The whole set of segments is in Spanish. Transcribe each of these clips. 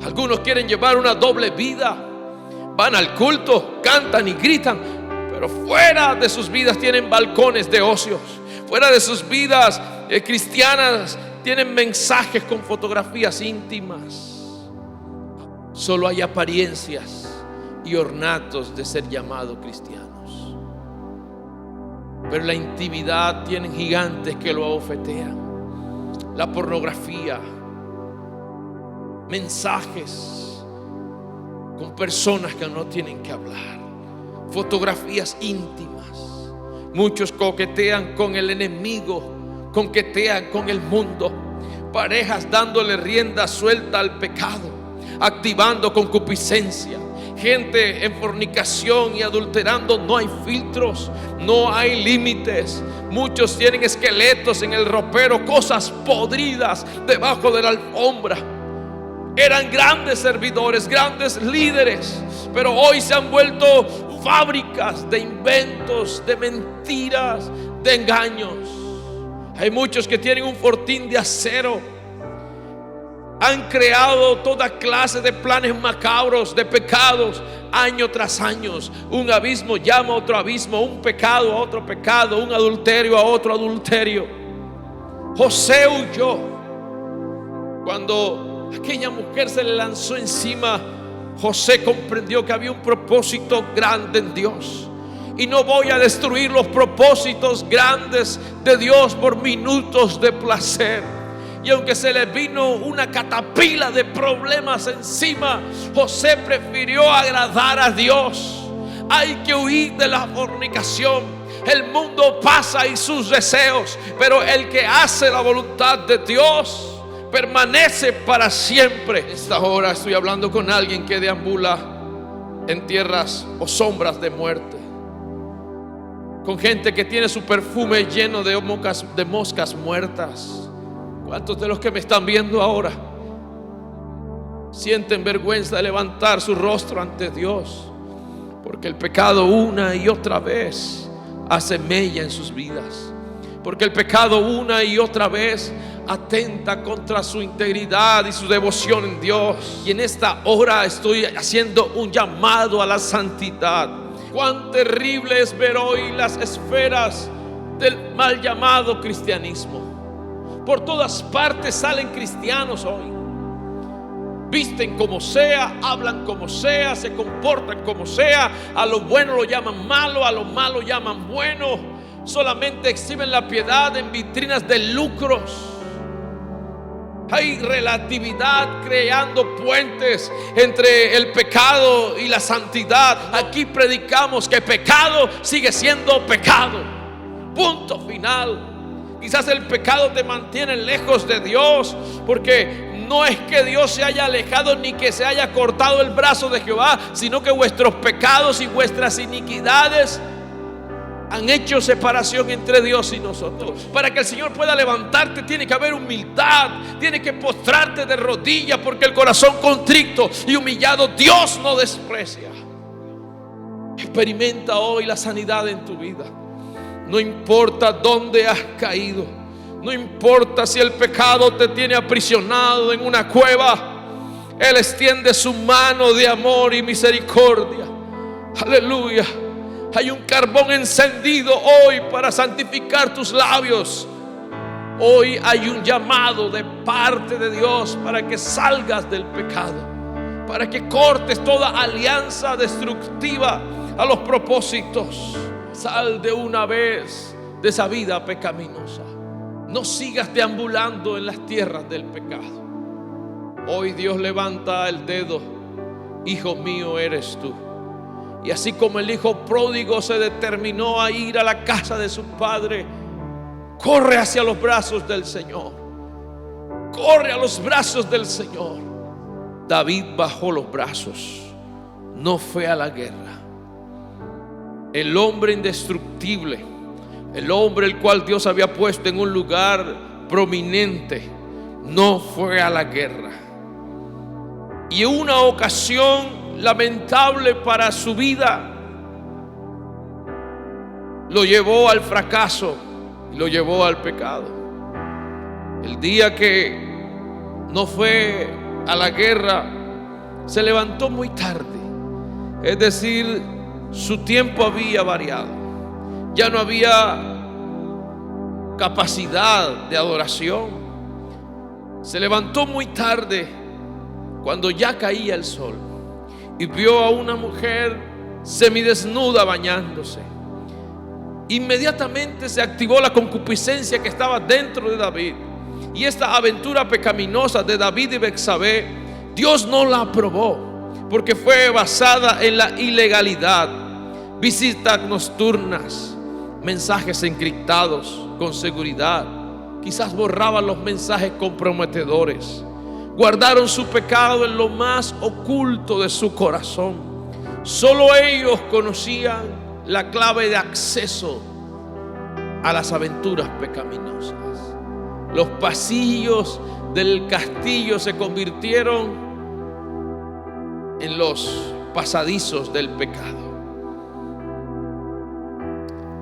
Algunos quieren llevar una doble vida. Van al culto, cantan y gritan, pero fuera de sus vidas tienen balcones de ocios. Fuera de sus vidas cristianas tienen mensajes con fotografías íntimas. Solo hay apariencias y ornatos de ser llamados cristianos, pero la intimidad tienen gigantes que lo abofetean. La pornografía, mensajes con personas que no tienen que hablar, fotografías íntimas. Muchos coquetean con el enemigo, coquetean con el mundo. Parejas dándole rienda suelta al pecado, activando concupiscencia. Gente en fornicación y adulterando. No hay filtros, no hay límites. Muchos tienen esqueletos en el ropero, cosas podridas debajo de la alfombra. Eran grandes servidores, grandes líderes, pero hoy se han vuelto fábricas de inventos, de mentiras, de engaños. Hay muchos que tienen un fortín de acero. Han creado toda clase de planes macabros, de pecados, año tras año. Un abismo llama a otro abismo, un pecado a otro pecado, un adulterio a otro adulterio. José huyó cuando aquella mujer se le lanzó encima. José comprendió que había un propósito grande en Dios, y no voy a destruir los propósitos grandes de Dios por minutos de placer. Y aunque se le vino una catapila de problemas encima, José prefirió agradar a Dios. Hay que huir de la fornicación. El mundo pasa y sus deseos, pero el que hace la voluntad de Dios permanece para siempre. Esta hora estoy hablando con alguien que deambula en tierras o sombras de muerte, con gente que tiene su perfume lleno de moscas muertas. ¿Cuántos de los que me están viendo ahora sienten vergüenza de levantar su rostro ante Dios? Porque el pecado una y otra vez hace mella en sus vidas. Porque el pecado una y otra vez atenta contra su integridad y su devoción en Dios. Y en esta hora estoy haciendo un llamado a la santidad. Cuán terrible es ver hoy las esferas del mal llamado cristianismo. Por todas partes salen cristianos hoy. Visten como sea, hablan como sea, se comportan como sea. A lo bueno lo llaman malo, a lo malo llaman bueno. Solamente exhiben la piedad en vitrinas de lucros. Hay relatividad creando puentes entre el pecado y la santidad. Aquí predicamos que pecado sigue siendo pecado. Punto final. Quizás el pecado te mantiene lejos de Dios, porque no es que Dios se haya alejado ni que se haya cortado el brazo de Jehová, sino que vuestros pecados y vuestras iniquidades han hecho separación entre Dios y nosotros. Para que el Señor pueda levantarte tiene que haber humildad, tiene que postrarte de rodillas, porque el corazón contrito y humillado Dios no desprecia. Experimenta hoy la sanidad en tu vida. No importa dónde has caído, no importa si el pecado te tiene aprisionado en una cueva, Él extiende su mano de amor y misericordia. Aleluya. Hay un carbón encendido hoy para santificar tus labios. Hoy hay un llamado de parte de Dios para que salgas del pecado, para que cortes toda alianza destructiva a los propósitos. Sal de una vez de esa vida pecaminosa. No sigas deambulando en las tierras del pecado. Hoy Dios levanta el dedo. Hijo mío eres tú. Y así como el hijo pródigo se determinó a ir a la casa de su padre, corre hacia los brazos del Señor. Corre a los brazos del Señor. David bajó los brazos, no fue a la guerra. El hombre indestructible, el hombre el cual Dios había puesto en un lugar prominente, no fue a la guerra. Y en una ocasión lamentable para su vida, lo llevó al fracaso, lo llevó al pecado. El día que no fue a la guerra, se levantó muy tarde. Es decir, su tiempo había variado. Ya no había capacidad de adoración. Se levantó muy tarde, cuando ya caía el sol, y vio a una mujer semidesnuda bañándose. Inmediatamente se activó la concupiscencia que estaba dentro de David, y esta aventura pecaminosa de David y Betsabé, Dios no la aprobó, porque fue basada en la ilegalidad. Visitas nocturnas, mensajes encriptados con seguridad, quizás borraban los mensajes comprometedores. Guardaron su pecado en lo más oculto de su corazón. Solo ellos conocían la clave de acceso a las aventuras pecaminosas. Los pasillos del castillo se convirtieron en los pasadizos del pecado.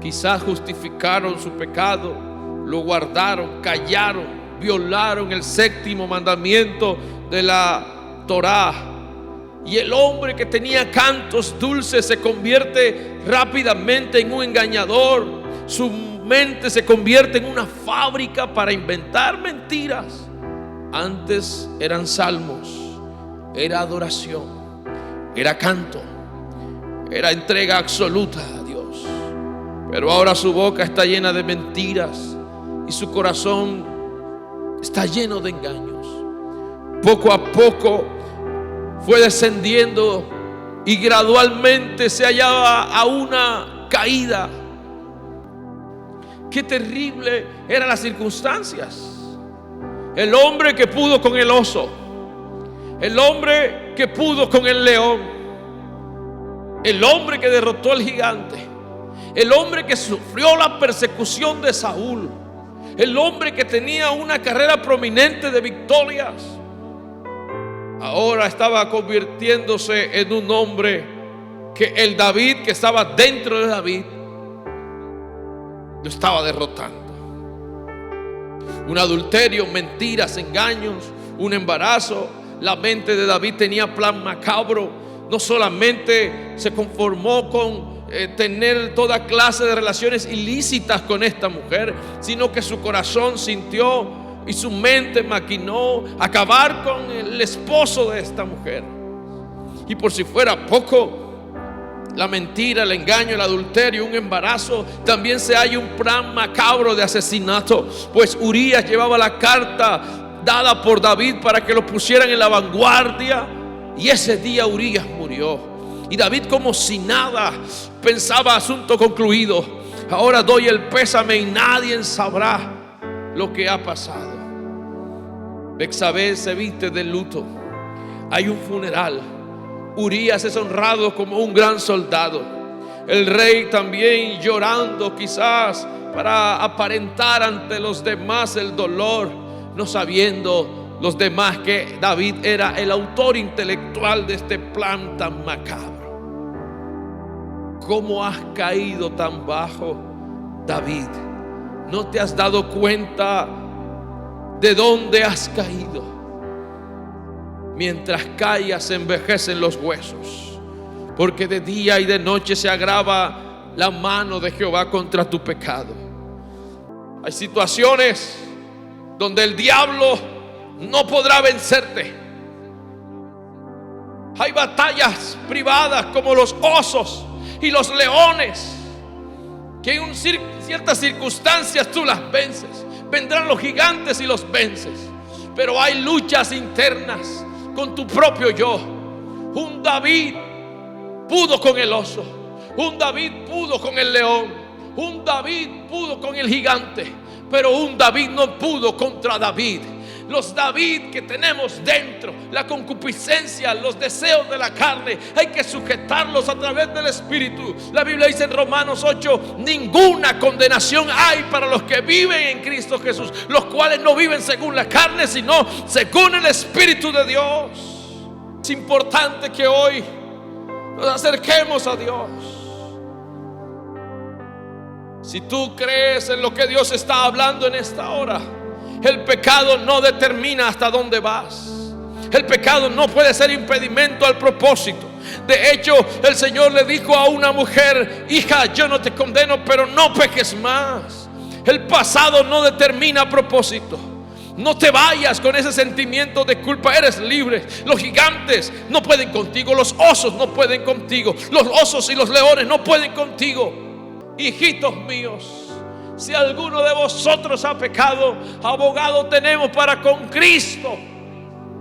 Quizás justificaron su pecado, lo guardaron, callaron, violaron el séptimo mandamiento de la Torá. Y el hombre que tenía cantos dulces se convierte rápidamente en un engañador. Su mente se convierte en una fábrica para inventar mentiras. Antes eran salmos, era adoración, era canto, era entrega absoluta a Dios. Pero ahora su boca está llena de mentiras y su corazón está lleno de engaños. Poco a poco fue descendiendo y gradualmente se hallaba a una caída. Qué terrible eran las circunstancias. El hombre que pudo con el oso, el hombre que pudo con el león, el hombre que derrotó al gigante, el hombre que sufrió la persecución de Saúl, el hombre que tenía una carrera prominente de victorias, ahora estaba convirtiéndose en un hombre que el David que estaba dentro de David lo estaba derrotando. Un adulterio, mentiras, engaños, un embarazo. La mente de David tenía plan macabro. No solamente se conformó con tener toda clase de relaciones ilícitas con esta mujer, sino que su corazón sintió y su mente maquinó acabar con el esposo de esta mujer. Y por si fuera poco, la mentira, el engaño, el adulterio, un embarazo, también se halla un plan macabro de asesinato, pues Urías llevaba la carta dada por David para que lo pusieran en la vanguardia, y ese día Urías murió. Y David, como si nada, pensaba: asunto concluido, ahora doy el pésame y nadie sabrá lo que ha pasado. Betsabé se viste de luto, hay un funeral. Urías es honrado como un gran soldado. El rey también llorando, quizás para aparentar ante los demás el dolor, no sabiendo los demás que David era el autor intelectual de este plan tan macabro. ¿Cómo has caído tan bajo, David? ¿No te has dado cuenta de dónde has caído? Mientras callas se envejecen los huesos, porque de día y de noche se agrava la mano de Jehová contra tu pecado. Hay situaciones donde el diablo no podrá vencerte. Hay batallas privadas como los osos y los leones, que en ciertas circunstancias tú las vences. Vendrán los gigantes y los vences. Pero hay luchas internas con tu propio yo. Un David pudo con el oso, un David pudo con el león, un David pudo con el gigante, pero un David no pudo contra David. Los David que tenemos dentro, la concupiscencia, los deseos de la carne, hay que sujetarlos a través del Espíritu. La Biblia dice en Romanos 8: ninguna condenación hay para los que viven en Cristo Jesús, los cuales no viven según la carne, sino según el Espíritu de Dios. Es importante que hoy nos acerquemos a Dios. Si tú crees en lo que Dios está hablando en esta hora, el pecado no determina hasta dónde vas. El pecado no puede ser impedimento al propósito. De hecho, el Señor le dijo a una mujer: hija, yo no te condeno, pero no peques más. El pasado no determina propósito. No te vayas con ese sentimiento de culpa. Eres libre. Los gigantes no pueden contigo. Los osos no pueden contigo. Los osos y los leones no pueden contigo. Hijitos míos, si alguno de vosotros ha pecado, abogado tenemos para con Cristo.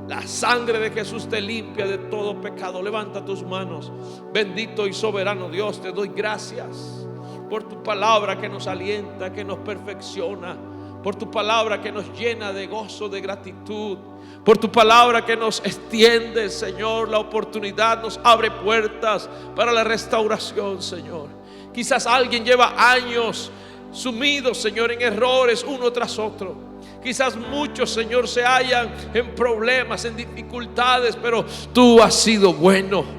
La sangre de Jesús te limpia de todo pecado. Levanta tus manos. Bendito y soberano Dios, te doy gracias por tu palabra que nos alienta, que nos perfecciona, por tu palabra que nos llena de gozo, de gratitud, por tu palabra que nos extiende, Señor, la oportunidad, nos abre puertas para la restauración, Señor. Quizás alguien lleva años sumido, Señor, en errores uno tras otro. Quizás muchos, Señor, se hallan en problemas, en dificultades, pero tú has sido bueno.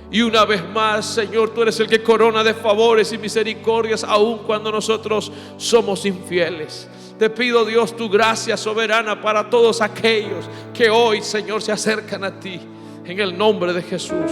Y una vez más, Señor, tú eres el que corona de favores y misericordias aun cuando nosotros somos infieles. Te pido, Dios, tu gracia soberana para todos aquellos que hoy, Señor, se acercan a ti, en el nombre de Jesús.